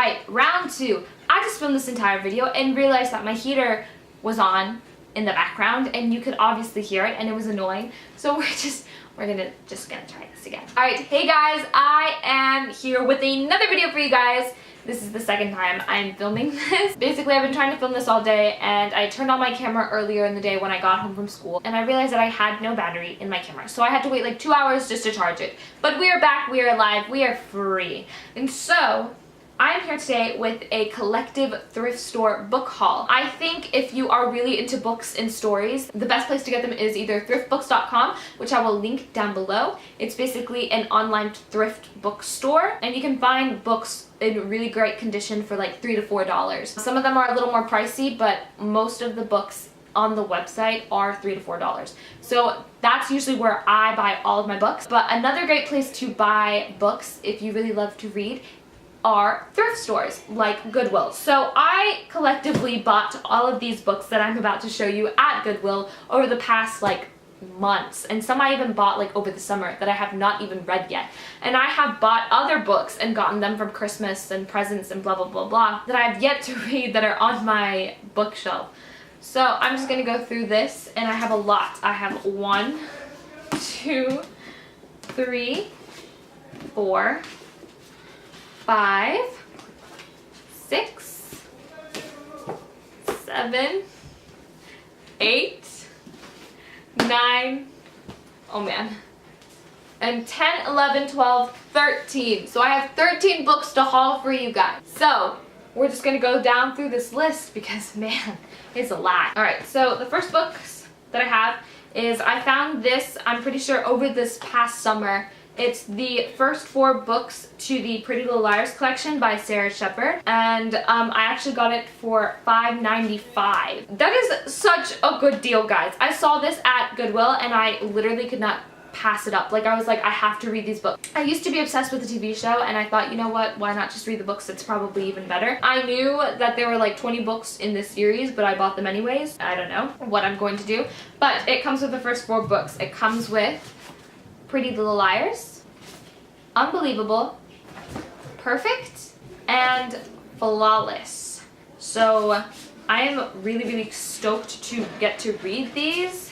Alright, round 2. I just filmed this entire video and realized that my heater was on in the background and you could obviously hear it and it was annoying. So we're gonna try this again. Alright, hey guys, I am here with another video for you guys. This is the second time I'm filming this. Basically, I've been trying to film this all day and I turned on my camera earlier in the day when I got home from school and I realized that I had no battery in my camera. So I had to wait like 2 hours just to charge it. But we are back, we are alive, we are free. And so, I am here today with a collective thrift store book haul. I think if you are really into books and stories, the best place to get them is either thriftbooks.com, which I will link down below. It's basically an online thrift bookstore, and you can find books in really great condition for like $3 to $4. Some of them are a little more pricey, but most of the books on the website are $3 to $4. So that's usually where I buy all of my books. But another great place to buy books if you really love to read are thrift stores like Goodwill. So I collectively bought all of these books that I'm about to show you at Goodwill over the past like months, and some I even bought like over the summer that I have not even read yet. And I have bought other books and gotten them from Christmas and presents and blah blah blah blah that I have yet to read that are on my bookshelf. So I'm just gonna go through this, and I have a lot. I have 1, 2, 3, 4, 5, 6, 7, 8, 9, oh man, and 10, 11, 12, 13. So I have 13 books to haul for you guys. So we're just gonna go down through this list because man, it's a lot. Alright, so the first books that I have is, I found this, I'm pretty sure over this past summer. It's the first 4 books to the Pretty Little Liars collection by Sarah Shepard, and I actually got it for $5.95. That is such a good deal, guys. I saw this at Goodwill and I literally could not pass it up. Like, I was like, I have to read these books. I used to be obsessed with the TV show and I thought, you know what, why not just read the books? It's probably even better. I knew that there were like 20 books in this series, but I bought them anyways. I don't know what I'm going to do, but it comes with the first 4 books. It comes with Pretty Little Liars, Unbelievable, Perfect, and Flawless. So I am really stoked to get to read these.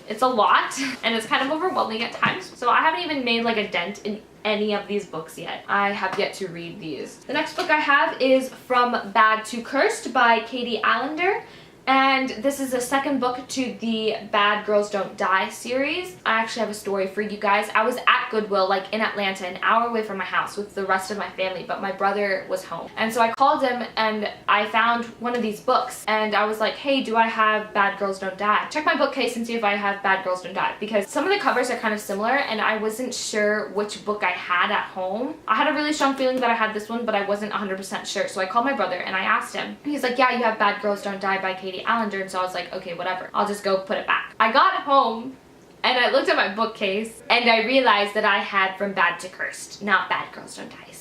It's a lot and it's kind of overwhelming at times. So I haven't even made like a dent in any of these books yet. I have yet to read these. The next book I have is From Bad to Cursed by Katie Allender. And this is the second book to the Bad Girls Don't Die series. I actually have a story for you guys. I was at Goodwill, like in Atlanta, an hour away from my house with the rest of my family, but my brother was home. And so I called him and I found one of these books and I was like, hey, do I have Bad Girls Don't Die? Check my bookcase and see if I have Bad Girls Don't Die, because some of the covers are kind of similar and I wasn't sure which book I had at home. I had a really strong feeling that I had this one, but I wasn't 100% sure. So I called my brother and I asked him. He's like, yeah, you have Bad Girls Don't Die by Katie Allender. And so I was like, okay, whatever, I'll just go put it back. I got home and I looked at my bookcase and I realized that I had From Bad to Cursed, not Bad Girls Don't Die.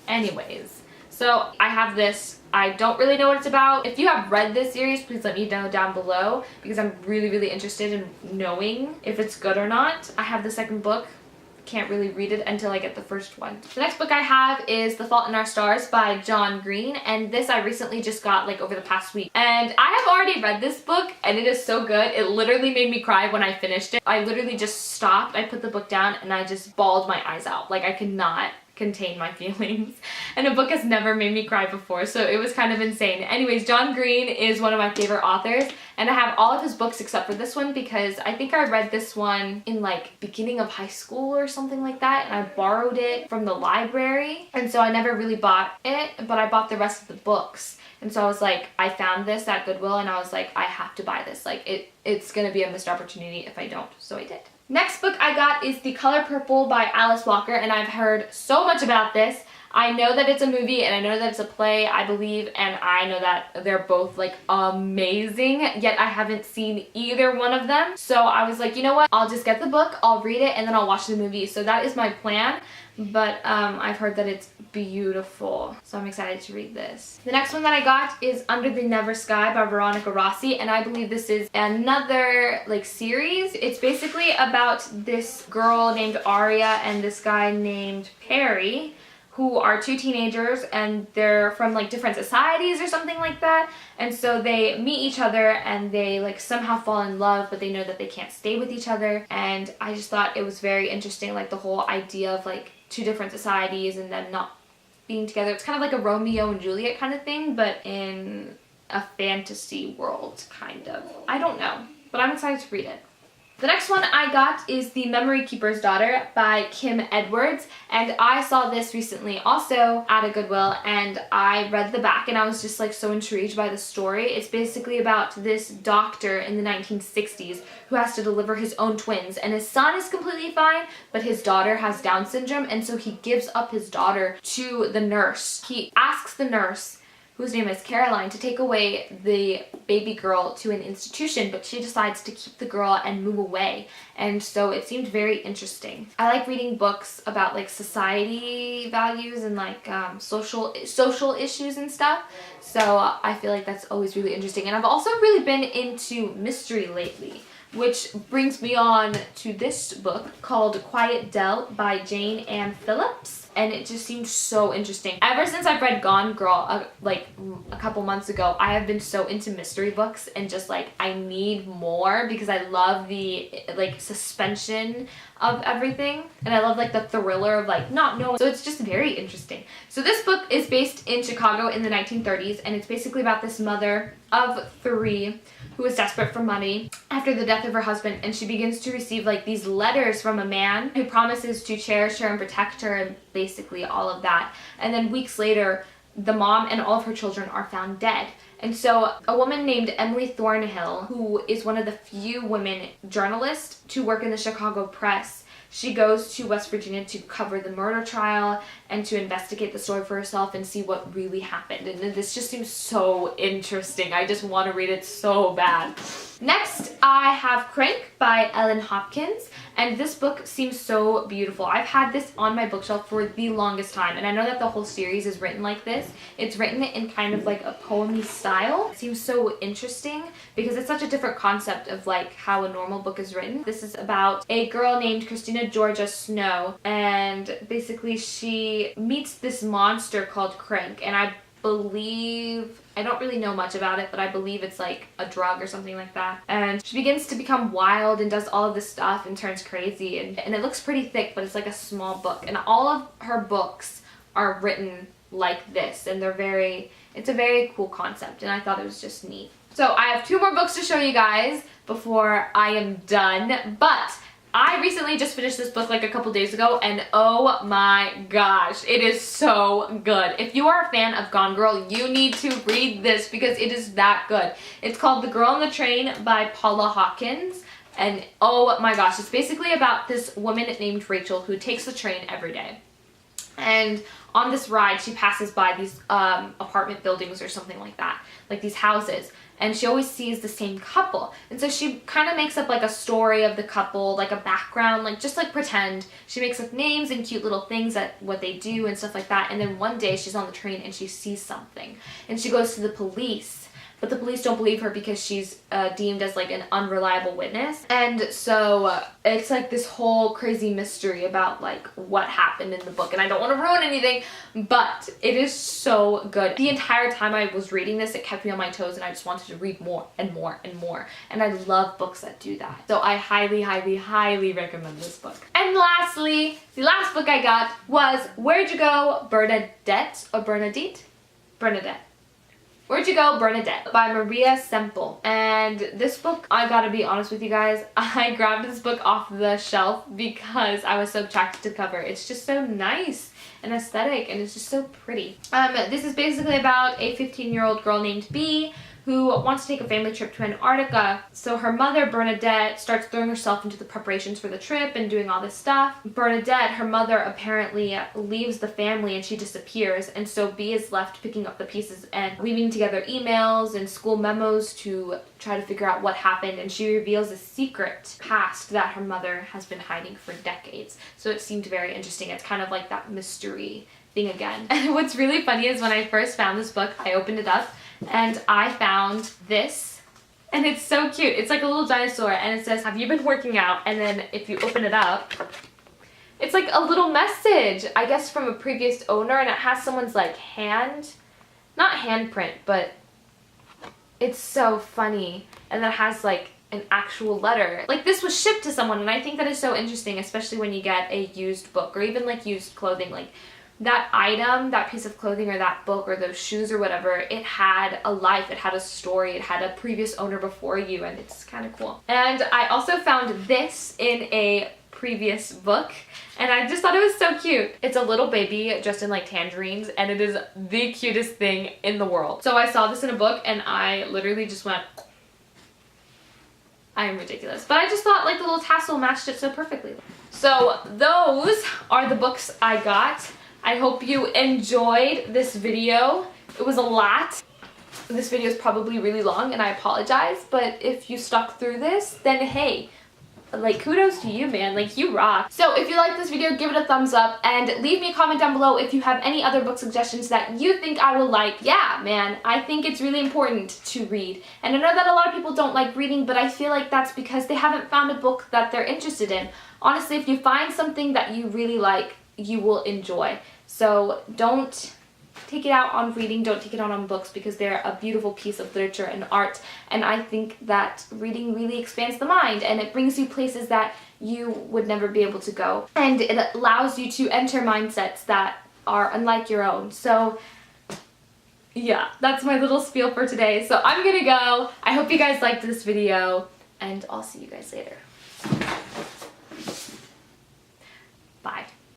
Anyways, so I have this. I don't really know what it's about. If you have read this series, please let me know down below because I'm really interested in knowing if it's good or not. I have the second book. Can't really read it until I get the first one. The next book I have is The Fault in Our Stars by John Green, and this I recently just got like over the past week. And I have already read this book and it is so good. It literally made me cry when I finished it. I literally just stopped, I put the book down and I just bawled my eyes out. Like, I could not contain my feelings, and a book has never made me cry before, so it was kind of insane. Anyways, John Green is one of my favorite authors, and I have all of his books except for this one because I think I read this one in like beginning of high school or something like that, and I borrowed it from the library, and so I never really bought it, but I bought the rest of the books. And so I was like, I found this at Goodwill and I was like, I have to buy this. Like, it's gonna be a missed opportunity if I don't, so I did. Next book I got is The Color Purple by Alice Walker, and I've heard so much about this. I know that it's a movie and I know that it's a play, I believe, and I know that they're both like amazing, yet I haven't seen either one of them. So I was like, you know what, I'll just get the book, I'll read it, and then I'll watch the movie. So that is my plan, but I've heard that it's beautiful, so I'm excited to read this. The next one that I got is Under the Never Sky by Veronica Rossi, and I believe this is another like series. It's basically about this girl named Aria and this guy named Perry, who are two teenagers, and they're from like different societies or something like that. And so they meet each other and they like somehow fall in love, but they know that they can't stay with each other. And I just thought it was very interesting, like the whole idea of like two different societies and them not being together. It's kind of like a Romeo and Juliet kind of thing, but in a fantasy world, kind of. I don't know, but I'm excited to read it. The next one I got is The Memory Keeper's Daughter by Kim Edwards, and I saw this recently also at a Goodwill, and I read the back and I was just like so intrigued by the story. It's basically about this doctor in the 1960s who has to deliver his own twins, and his son is completely fine, but his daughter has Down syndrome, and so he gives up his daughter to the nurse. He asks the nurse, whose name is Caroline, to take away the baby girl to an institution, but she decides to keep the girl and move away. And so it seemed very interesting. I like reading books about like society values and like social issues and stuff. So I feel like that's always really interesting. And I've also really been into mystery lately, which brings me on to this book called Quiet Dell by Jane Ann Phillips. And it just seemed so interesting. Ever since I've read Gone Girl, like a couple months ago, I have been so into mystery books and just like I need more because I love the like suspension of everything, and I love like the thriller of like not knowing. So it's just very interesting. So this book is based in Chicago in the 1930s, and it's basically about this mother of 3 who is desperate for money after the death of her husband, and she begins to receive like these letters from a man who promises to cherish her and protect her and basically all of that. And then weeks later, the mom and all of her children are found dead. And so a woman named Emily Thornhill, who is one of the few women journalists to work in the Chicago press, she goes to West Virginia to cover the murder trial and to investigate the story for herself and see what really happened. And this just seems so interesting. I just want to read it so bad. Next, I have Crank by Ellen Hopkins, and this book seems so beautiful. I've had this on my bookshelf for the longest time, and I know that the whole series is written like this. It's written in kind of like a poem-y style. It seems so interesting because it's such a different concept of like how a normal book is written. This is about a girl named Christina Georgia Snow, and basically she meets this monster called Crank, and I don't really know much about it, but I believe it's like a drug or something like that. And she begins to become wild and does all of this stuff and turns crazy, and it looks pretty thick, but it's like a small book. And all of her books are written like this, and it's a very cool concept, and I thought it was just neat. So I have 2 more books to show you guys before I am done, but I recently just finished this book like a couple days ago, and oh my gosh, it is so good. If you are a fan of Gone Girl, you need to read this because it is that good. It's called The Girl on the Train by Paula Hawkins, and oh my gosh, it's basically about this woman named Rachel who takes the train every day. And on this ride, she passes by these apartment buildings or something like that, like these houses. And she always sees the same couple. And so she kind of makes up like a story of the couple, like a background, like just like pretend. She makes up names and cute little things that what they do and stuff like that. And then one day she's on the train and she sees something. And she goes to the police. But the police don't believe her because she's deemed as like an unreliable witness. And so it's like this whole crazy mystery about like what happened in the book. And I don't want to ruin anything, but it is so good. The entire time I was reading this, it kept me on my toes, and I just wanted to read more and more and more. And I love books that do that. So I highly, highly, highly recommend this book. And lastly, the last book I got was Where'd You Go, Bernadette, or Bernadette? Bernadette. Where'd You Go, Bernadette by Maria Semple. And this book, I gotta be honest with you guys, I grabbed this book off the shelf because I was so attracted to the cover. It's just so nice and aesthetic, and it's just so pretty. This is basically about a 15-year-old girl named Bee who wants to take a family trip to Antarctica. So her mother, Bernadette, starts throwing herself into the preparations for the trip and doing all this stuff. Bernadette, her mother, apparently leaves the family and she disappears, and so Bee is left picking up the pieces and weaving together emails and school memos to try to figure out what happened, and she reveals a secret past that her mother has been hiding for decades. So it seemed very interesting. It's kind of like that mystery thing again. And what's really funny is when I first found this book, I opened it up and I found this, and it's so cute. It's like a little dinosaur, and it says, "Have you been working out?" And then if you open it up, It's like a little message, I guess from a previous owner, and it has someone's like not handprint, but it's so funny. And that has like an actual letter. Like this was shipped to someone, and I think that is so interesting, especially when you get a used book or even like used clothing. Like that item, that piece of clothing or that book or those shoes or whatever, it had a life, it had a story, it had a previous owner before you, and it's kind of cool. And I also found this in a previous book, and I just thought it was so cute. It's a little baby dressed in like tangerines, and it is the cutest thing in the world. So I saw this in a book, and I literally just went, I am ridiculous. But I just thought like the little tassel matched it so perfectly. So those are the books I got. I hope you enjoyed this video. It was a lot. This video is probably really long, and I apologize, but if you stuck through this, then hey, like kudos to you, man. Like you rock. So if you like this video, give it a thumbs up and leave me a comment down below if you have any other book suggestions that you think I will like. Yeah, man, I think it's really important to read. And I know that a lot of people don't like reading, but I feel like that's because they haven't found a book that they're interested in. Honestly, if you find something that you really like, you will enjoy. So don't take it out on reading, don't take it out on books, because they're a beautiful piece of literature and art, and I think that reading really expands the mind, and it brings you places that you would never be able to go, and it allows you to enter mindsets that are unlike your own. So yeah, that's my little spiel for today. So I'm gonna go. I hope you guys liked this video, and I'll see you guys later.